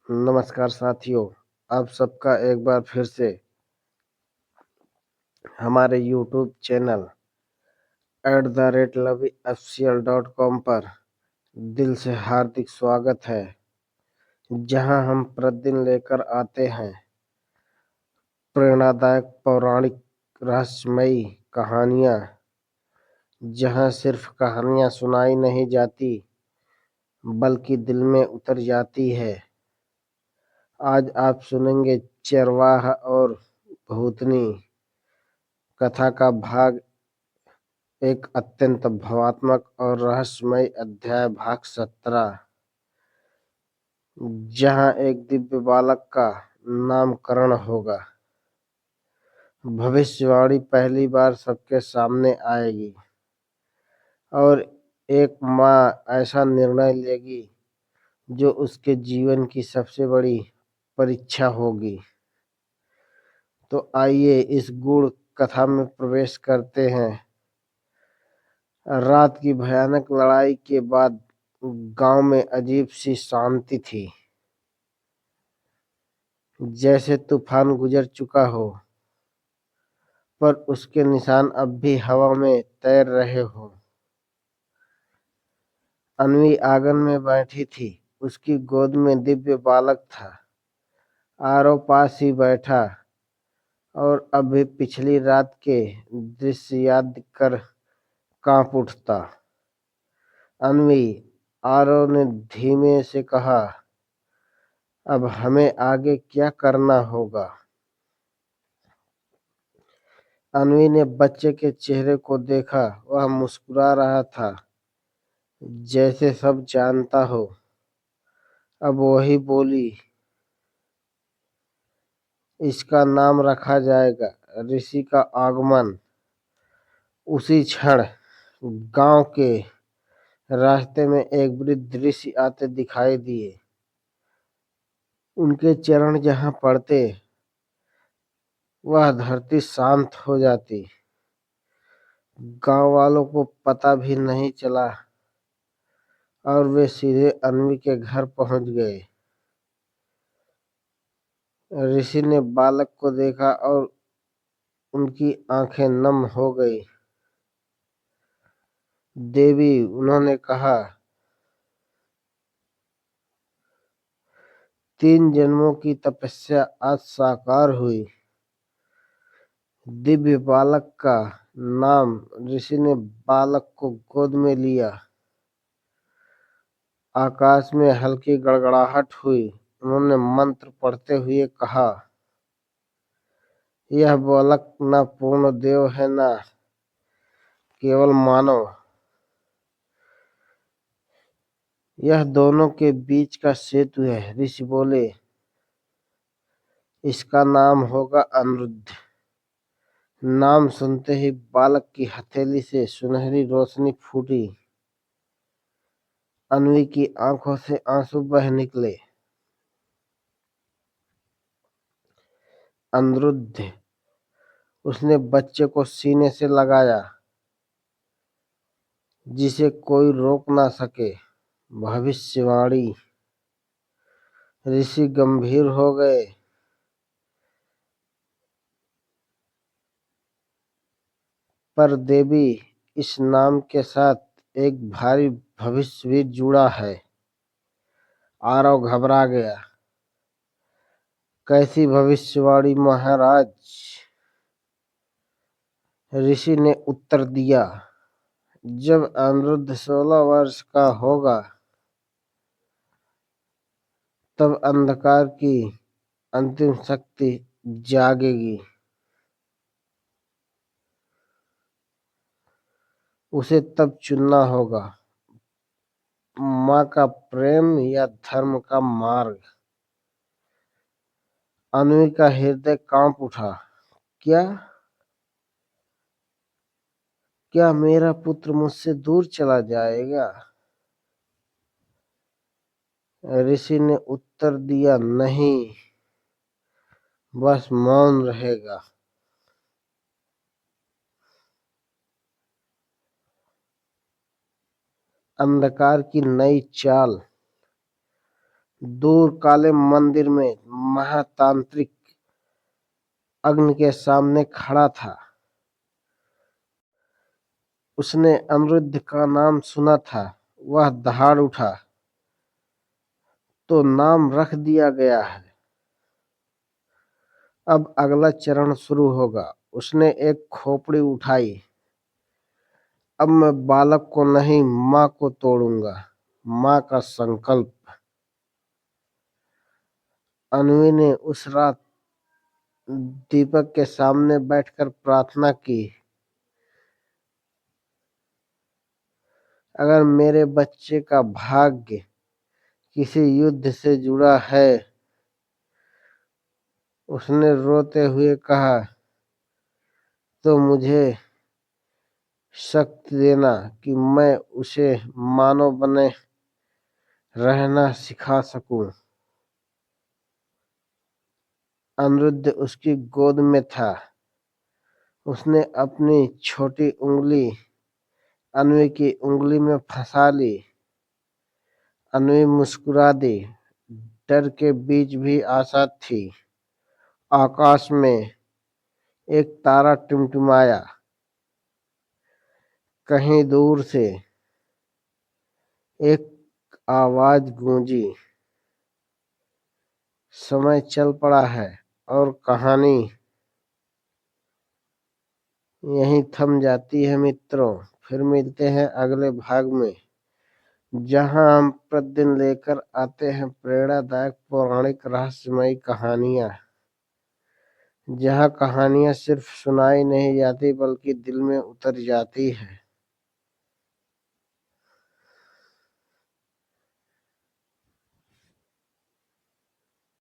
नमस्कार साथियों, आप सबका एक बार फिर से हमारे यूट्यूब चैनल @loveofficial.com पर दिल से हार्दिक स्वागत है, जहां हम प्रतिदिन लेकर आते हैं प्रेरणादायक पौराणिक रहस्यमयी कहानियां, जहां सिर्फ कहानियां सुनाई नहीं जाती बल्कि दिल में उतर जाती है। आज आप सुनेंगे चरवाहा और भूतनी कथा का भाग एक अत्यंत भावात्मक और रहस्यमय अध्याय भाग 17, जहां एक दिव्य बालक का नामकरण होगा। भविष्यवाणी पहली बार सबके सामने आएगी और एक माँ ऐसा निर्णय लेगी जो उसके जीवन की सबसे बड़ी परीक्षा होगी। तो आइए इस गूढ़ कथा में प्रवेश करते हैं। रात की भयानक लड़ाई के बाद गांव में अजीब सी शांति थी, जैसे तूफान गुजर चुका हो, पर उसके निशान अब भी हवा में तैर रहे हो। अन्वी आंगन में बैठी थी, उसकी गोद में दिव्य बालक था। आरो पास ही बैठा और अभी पिछली रात के दृश्य याद कर कांप उठता। अन्वी, आरो ने धीमे से कहा, अब हमें आगे क्या करना होगा? अन्वी ने बच्चे के चेहरे को देखा, वह मुस्कुरा रहा था, जैसे सब जानता हो। अब वही बोली, इसका नाम रखा जाएगा ऋषि का आगमन। उसी क्षण गांव के रास्ते में एक वृद्ध ऋषि आते दिखाई दिए। उनके चरण जहां पड़ते, वह धरती शांत हो जाती। गांव वालों को पता भी नहीं चला और वे सीधे अन्वी के घर पहुंच गए। ऋषि ने बालक को देखा और उनकी आंखें नम हो गई। देवी, उन्होंने कहा, 3 जन्मों की तपस्या आज साकार हुई। दिव्य बालक का नाम। ऋषि ने बालक को गोद में लिया। आकाश में हल्की गड़गड़ाहट हुई। उन्होंने मंत्र पढ़ते हुए कहा, यह बालक न पूर्ण देव है न केवल मानव, यह दोनों के बीच का सेतु है। ऋषि बोले, इसका नाम होगा अनिरुद्ध। नाम सुनते ही बालक की हथेली से सुनहरी रोशनी फूटी। अन्वी की आंखों से आंसू बह निकले। अनिरुद्ध, उसने बच्चे को सीने से लगाया, जिसे कोई रोक ना सके। भविष्यवाणी। ऋषि गंभीर हो गए। पर देवी, इस नाम के साथ एक भारी भविष्य भी जुड़ा है। आरव घबरा गया। कैसी भविष्यवाणी महाराज? ऋषि ने उत्तर दिया, जब अनिरुद्ध 16 वर्ष का होगा, तब अंधकार की अंतिम शक्ति जागेगी। उसे तब चुनना होगा, माँ का प्रेम या धर्म का मार्ग। अन्वी का हृदय कांप उठा। क्या क्या मेरा पुत्र मुझसे दूर चला जाएगा? ऋषि ने उत्तर दिया, नहीं, बस मौन रहेगा। अंधकार की नई चाल। दूर काले मंदिर में महातांत्रिक अग्नि के सामने खड़ा था। उसने अनिरुद्ध का नाम सुना था। वह दहाड़ उठा, तो नाम रख दिया गया है। अब अगला चरण शुरू होगा। उसने एक खोपड़ी उठाई। अब मैं बालक को नहीं, माँ को तोड़ूंगा। माँ का संकल्प। अन्वी ने उस रात दीपक के सामने बैठकर प्रार्थना की, अगर मेरे बच्चे का भाग्य किसी युद्ध से जुड़ा है, उसने रोते हुए कहा, तो मुझे शक्ति देना कि मैं उसे मानव बने रहना सिखा सकूं। अनिरुद्ध उसकी गोद में था। उसने अपनी छोटी उंगली अन्वी की उंगली में फंसा ली। अन्वी मुस्कुरा दी। डर के बीच भी आशा थी। आकाश में एक तारा टिमटिमाया। कहीं दूर से एक आवाज गूंजी, समय चल पड़ा है और कहानी यहीं थम जाती है मित्रों। फिर मिलते हैं अगले भाग में, जहां हम प्रतिदिन लेकर आते हैं प्रेरणादायक पौराणिक रहस्यमयी कहानियां। जहां कहानियां सिर्फ सुनाई नहीं जाती बल्कि दिल में उतर जाती है।